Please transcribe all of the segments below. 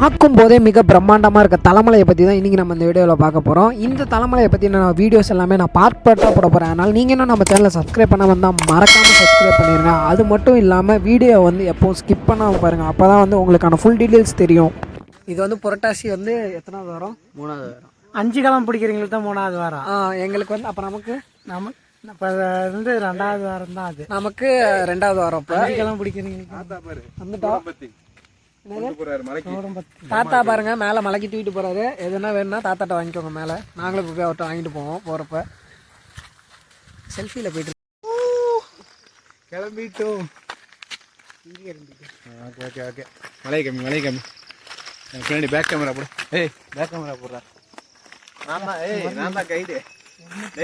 பார்க்கும் போதே மிக பிரம்மாண்டமாக இருக்க தலைமலையை பற்றி தான் இன்றைக்கி நம்ம இந்த வீடியோவில் பார்க்க போகிறோம். இந்த தலைமலையை பற்றி நான் வீடியோஸ் எல்லாமே நான் பார்ட்டாக போட போகிறேன். அதனால் நீங்கள் இன்னும் நம்ம சேனலை சப்ஸ்கிரைப் பண்ண வந்தால் மறக்காமல் சப்ஸ்கிரைப் பண்ணிடுங்க. அது மட்டும் இல்லாமல் வீடியோ வந்து எப்போவும் ஸ்கிப் பண்ணாமல் பாருங்கள், அப்போ தான் வந்து உங்களுக்கான ஃபுல் டீட்டெயில்ஸ் தெரியும். இது வந்து புரட்டாசி வந்து எத்தனாவது வாரம்? 3வது வாரம். 5 காலம் பிடிக்கிறவங்களுக்கு தான் 3வது வாரம். எங்களுக்கு வந்து அப்போ நமக்கு இப்போ வந்து 2வது வாரம் தான். அது நமக்கு 2வது வாரம். இப்போ 5 காலம் பிடிக்கிறவங்களுக்கு வந்துட்டோம். தாத்தா பாருங்க மேல மலைக்கு தூக்கிட்டு போறாரு. எதுனா வேணும்னா தாத்தாட்ட வாங்கிக்கோங்க. மேல நாங்களும் போய் அவர்கிட்ட வாங்கிட்டு போவோம். போறப்ப செல்ஃபில போயிட்டு கிளம்பிட்டோம். மலை கம்மி பின்னாடி பேக் கேமரா போடு. ஏய் பேக் கேமரா போடுறா. நான் தான் கைடு.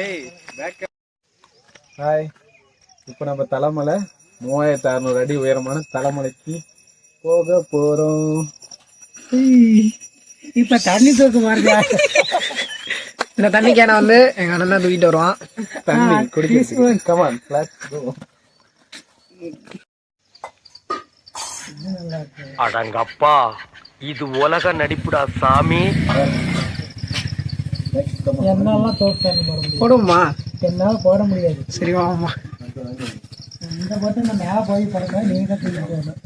ஏய் பேக். ஹாய், இப்போ நம்ம தலைமலை 3600 அடி உயரமான தலைமலைக்கு போக போறோம். இப்ப தண்ணி தூக்க மாறுங்க. இந்த தண்ணி கேனை வந்து எங்க அண்ணன் தான் தூக்கிட்டு வருவான். தண்ணி குடிக்க. Come on, let's go. அடங்கப்பா, இது உலக நடிப்புடா சாமி. என்னெல்லாம் போடுமா? என்னால போட முடியாது. சரி வாமா. இந்த மட்டும் நான் மேல போய் படுங்க. நீங்க தான் தூக்கிட்டு வரணும்.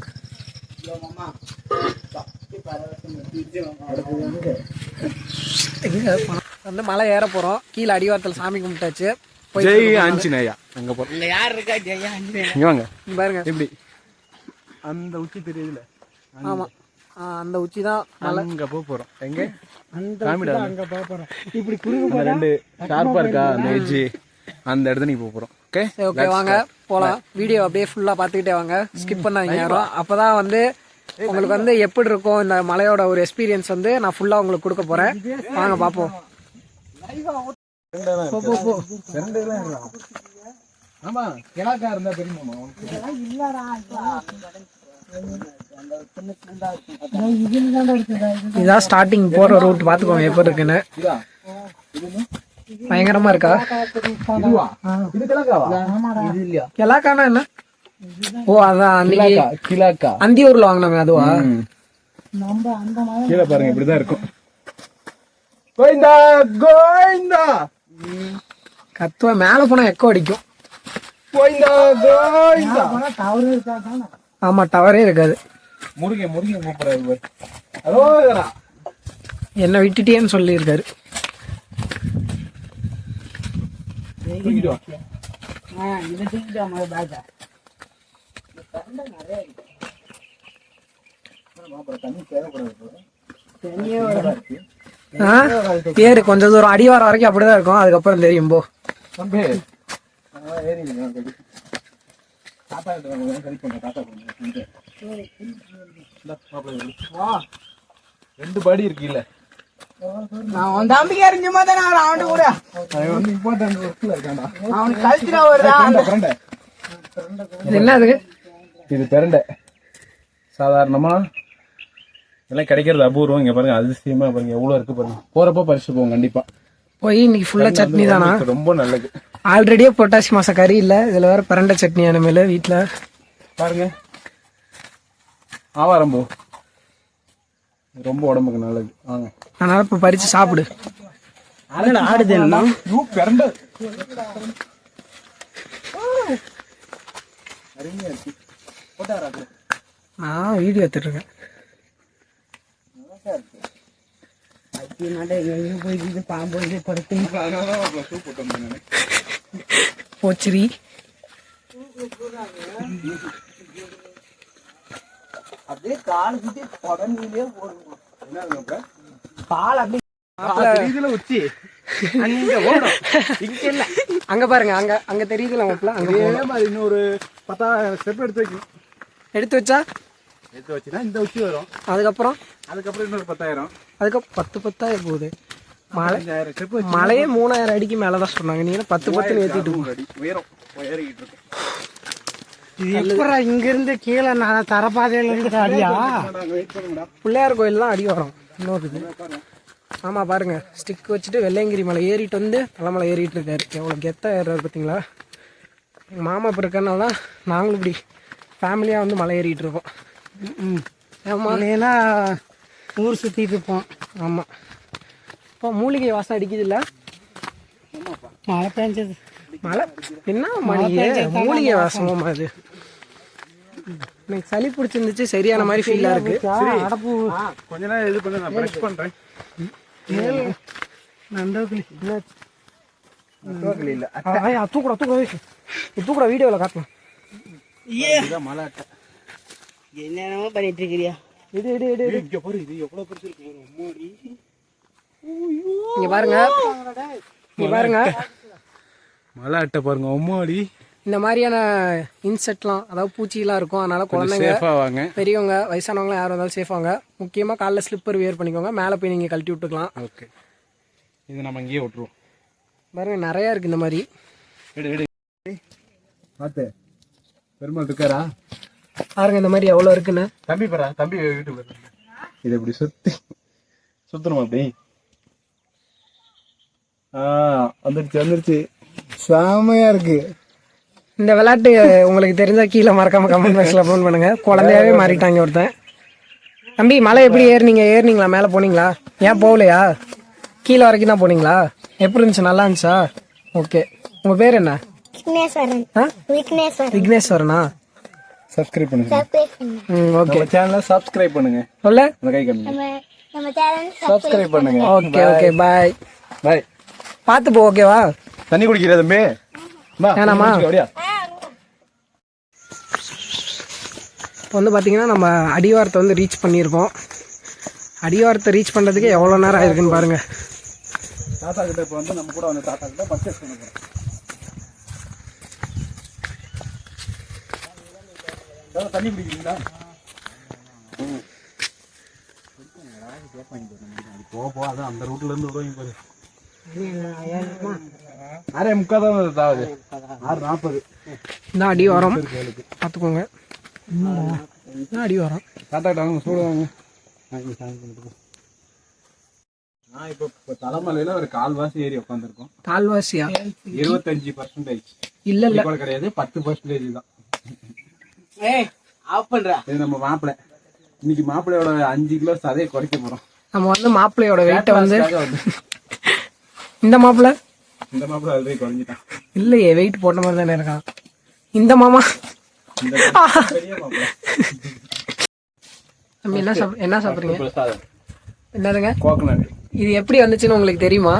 வந்து மலை ஏற போறோம். கீழே அடிவாரத்தில் சாமி கும்பிட்டாச்சு. ஜெய் ஆஞ்சநேயா. அங்க போறோம். இங்க யார் இருக்கா? ஜெய் ஆஞ்சநேயா. இங்க வாங்க. பாருங்க இப்படி அந்த உச்சி தெரியுதுல. ஆமா, அந்த உச்சி தான் அங்க போறோம். எங்க? அந்த அங்க போறோம். இப்படி குறுக்கு போறோம். ரெண்டு ஷார்ப்பா இருக்கா அந்த எட்ஜ், அந்த இடத்துல நீ போறோம். ஓகே ஓகே, வாங்க போலாம். வீடியோ அப்படியே ஃபுல்லா பாத்துக்கிட்டே வாங்க, ஸ்கிப் பண்ணாதீங்க யாரும். அப்பதான் வந்து உங்களுக்கு வந்து எப்படி இருக்கும் இந்த மலையோட ஒரு எக்ஸ்பீரியன்ஸ் வந்து நான் ஃபுல்லா உங்களுக்கு கொடுக்க போறேன். வாங்க பாப்போம். ஆமா, கிழக்கா இருந்தா தெரியுமா? இதான் ஸ்டார்டிங் போற ரூட், பாத்துக்கோங்க எப்படி இருக்குன்னு. பயங்கரமா இருக்கா? கிழக்கானா என்ன? ஓ அதான் அந்தியூர்ல வாங்கினோமே அதுவா? கீழே பாருங்க, இப்படிதான் இருக்கும். கோயிந்தா கோயிந்தா கத்துவ. மேல போனா எக்கோ அடிக்கும். கோயிந்தா கோயிந்தா. ஆமா, டவரே இருக்காது. முருகன் கூப்பிடுறாரு. அரோகரா. என்ன விட்டுட்டேன்னு சொல்லி இருக்காரு. பேரு கொஞ்ச தூரம் அடிவாரம் வரைக்கும் அப்படிதான் இருக்கும். அதுக்கப்புறம் தெரியும். போ ரெண்டு படி இருக்கு இல்ல. நான் தம்பிக்கு அறிஞ்சுமா தானே அவன் கூட இம்பார்ட்டன்ட் ஒர்க்ல இருக்கான்டா. அவனுக்கு கழிச்சுனா வருதா? இது என்னது? இது பெரண்டை. சாதாரணமா எல்லாம் கிடைக்கிறது அபூர்வம். இங்க பாருங்க, அதிசயமா பாருங்க எவ்வளவு இருக்கு பாருங்க. போறப்ப பறிச்சு போவோம் கண்டிப்பா. போய் இன்னைக்கு ஃபுல்லா சட்னி தானா? ரொம்ப நல்லது. ஆல்ரெடியே பொட்டாசி மாசம் கறி இல்ல, இதுல வேற பிரண்டை சட்னி அனுமையில வீட்டுல பாருங்க. ஆவாரம்பூ ரொம்ப உடம்புக்கு நல்லது. வாங்க, அதனால இப்ப பறிச்சு சாப்பிடு. ஆடுது பிரண்டை நான் வீடியோ எடுத்துட்டு இருக்கேன். போச்சிரி அப்படியே கால் உச்சி அங்க பாருங்க. அங்க தெரியுதுல மாப்பிள்ள. அங்க இன்னொரு 10,000 ஸ்டெப் எடுத்து வச்சுன்னா இந்த உச்சி வரும். அதுக்கப்புறம் இன்னொரு 10,000. அதுக்கப்புறம் 10,000 போகுது. மலையே 3000 அடிக்கு மேலதான் சொன்னாங்க. நீங்க 10 ஏத்திட்டு உயரம் ஏறிக்கிட்டு இருக்கு. இங்க இருந்து கீழே தரப்பாதையில இருந்து அடியா? பிள்ளையார் கோயில் தான் அடி வரும். இன்னொரு ஆமா பாருங்க, ஸ்டிக் வச்சுட்டு வெள்ளையங்கிரி மலை ஏறிட்டு வந்து தலைமலை ஏறிட்டு இருக்காரு. எவ்வளவு கெத்தா ஏறாரு பார்த்தீங்களா? எங்கள் மாமா இப்போ இருக்கனால தான் நாங்களும் இப்படி ஃபேமிலியாக வந்து மலை ஏறிட்டு இருக்கோம். ஆமாம், ஏன்னா ஊர் சுற்றிட்டு இருப்போம். ஆமாம், இப்போ மூலிகை வாசம் அடிக்குது இல்லை? மழை பெஞ்சது. மழை என்ன மணி மூலிகை வாசமும் அது. எனக்கு சளி பிடிச்சிருந்துச்சு, சரியான மாதிரி ஃபீலாக இருக்கு. அடப்பு கொஞ்ச நேரம் இது பண்ண நான் ப்ரஷ் பண்ணுறேன். இல்லை தூக்கூட வீடியோவில் காட்டலாம். மழை அட்டை என்னென்னமோ பண்ணிட்டு இருக்கிறியா? இங்க பாரு, இது எவ்வளவு பெருசு இருக்கு. இங்க பாருங்க, மழை அட்டை பாருங்க. அம்மாடி, இந்த மாதிரியான இன்செக்ட்லாம், அதாவது பூச்சிலாம் இருக்கும். அதனால குழந்தைங்க, சேஃபா வாங்க. பெரியவங்க, வயசானவங்க யாரும் இருந்தாலும் சேஃப் வாங்க. முக்கியமாக காலைல ஸ்லிப்பர் வியர் பண்ணிக்கோங்க. மேலே போய் நீங்கள் கழட்டி விட்டுக்கலாம். ஓகே, இது நம்ம இங்கேயே விட்டுருவோம். பாருங்க, நிறையா இருக்குது இந்த மாதிரி. பார்த்து பெருமாள் இருக்காரா பாருங்க இந்த மாதிரி எவ்வளோ இருக்குன்னு. தம்பி பாரா, தம்பி வீட்டுக்கு பாரு. இது இப்படி சுத்தணுமா அப்படி? வந்துருச்சு. செமையா இருக்கு. இந்த விளையாட்டு உங்களுக்கு தெரிஞ்சா கீழே மறக்காம கமெண்ட் பாக்ஸில் ஃபோன் பண்ணுங்க. குழந்தையாவே மாறிட்டாங்க ஒருத்தன். தம்பி, மலை எப்படி ஏறினீங்களா? மேலே போனீங்களா? ஏன் போகலையா? கீழே வரைக்கும் தான் போனீங்களா? எப்படி இருந்துச்சு? நல்லா இருந்துச்சா? ஓகே, உங்க பேர் என்ன? விக்னேஸ்வரனா? சப்ஸ்கிரைப் பண்ணுங்க. ஓகே, சேனலை சப்ஸ்கிரைப் பண்ணுங்க. சொல்ல அந்த கை கண்ணு சப்ஸ்கிரைப் பண்ணுங்க. ஓகே ஓகே, பாய் பாய். பார்த்து போ, ஓகேவா? தண்ணி குடிக்கிற தம்பி? வேணாமா? அப்படியா? இப்போ வந்து பார்த்தீங்கன்னா நம்ம அடிவாரத்தை வந்து ரீச் பண்ணியிருக்கோம். அடிவாரத்தை ரீச் பண்ணுறதுக்கு எவ்வளோ நேரம் ஆயிருக்குன்னு பாருங்க. தாத்தா கிட்ட இப்போ வந்து நம்ம கூட வந்து தாத்தா கிட்ட பர்ச்சேஸ் பண்ண போகிறோம். தண்ணி குடிக்கிறீங்களா? போ அதான் அந்த ரூட்ல இருந்து வருவாங்க பாரு. 6:45 தான் ஆகுது. 6:40. இந்த அடிவாரம் பார்த்துக்கோங்க. அடிவாரம் தாத்தா கிட்ட வாங்க, சூடு வாங்க. நான் இப்போ தலைமலையில ஒரு கால்வாசி ஏறி உட்காந்துருக்கோம். கால்வாசியா? 25% இல்ல கிடையாது, 10% தான். ஆஃப் பண்றா. இது நம்ம மாப்பிள்ளை. இன்னைக்கு மாப்பிள்ளையோட 5 கிலோ சதையை குறைக்க போறோம். நம்ம வந்து மாப்பிள்ளையோட வெயிட்டை வந்து இந்த மாப்பிள்ளை ஆல்ரெடி குறைஞ்சிட்டான். இல்லையே, வெயிட் போட்ட மாதிரி தானே இருக்கான் இந்த மாமா. பெரிய மாப்பிள்ளை. நம்ம என்ன சாப்பிடுறீங்க? என்னதுங்க? கோகனட். இது எப்படி வந்துச்சுன்னு உங்களுக்கு தெரியுமா?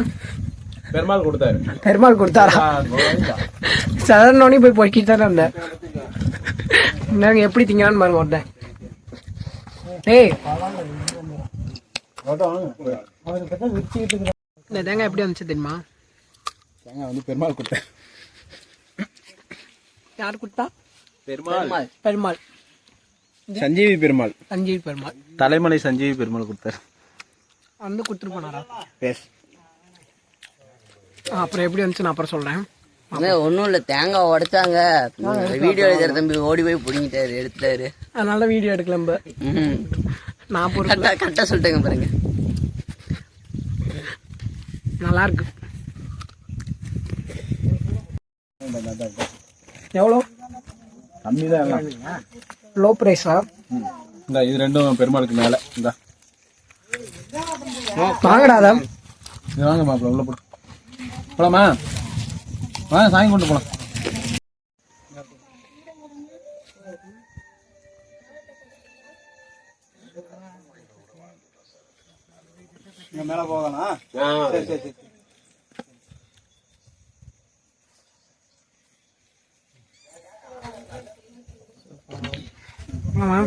பெருமாள் கொடுத்தாரு. பெருமாள் கொடுத்தாரா? சதனோனி போய் பொறுக்கிட்டு தானே இருந்தேன். என்னங்க எப்படி திங்கலான்னு பாருங்க ஒருத்தன். ஏய், இந்த தேங்காய் எப்படி வந்துச்சு தெரியுமா? தேங்காய் வந்து பெருமாள் கொடுத்தாரு. யார் கொடுத்தா? பெருமாள். சஞ்சீவி பெருமாள். சஞ்சீவி பெருமாள். தலைமலை சஞ்சீவி பெருமாள் கொடுத்தாரு. வந்து கொடுத்துட்டு போனாரா? எஸ். அப்புறம் எப்படி வந்துச்சு நான் அப்புறம் சொல்றேன். ஒன்னும் இல்ல, தேங்காய் உடைச்சாங்க. வீடியோ எடுக்கிற தம்பி ஓடி போய் பிடிங்கிட்டாரு, எடுத்துட்டாரு. அதனால வீடியோ எடுக்கல. நான் கரெக்டா சொல்லிட்டேங்க பாருங்க. நல்லா இருக்கு. எவ்வளோ? கம்மி தான். லோ பிரைஸா? இந்த இது ரெண்டும் பெருமாளுக்கு மேல. இந்த வாங்கடாதான். இது வாங்க மாப்பிள்ள, உள்ள போட்டு போலாமா? வாங்க, சாமி கொண்டு போலாம். மேல போகலாம். சரி சரி சரி. ஆமா.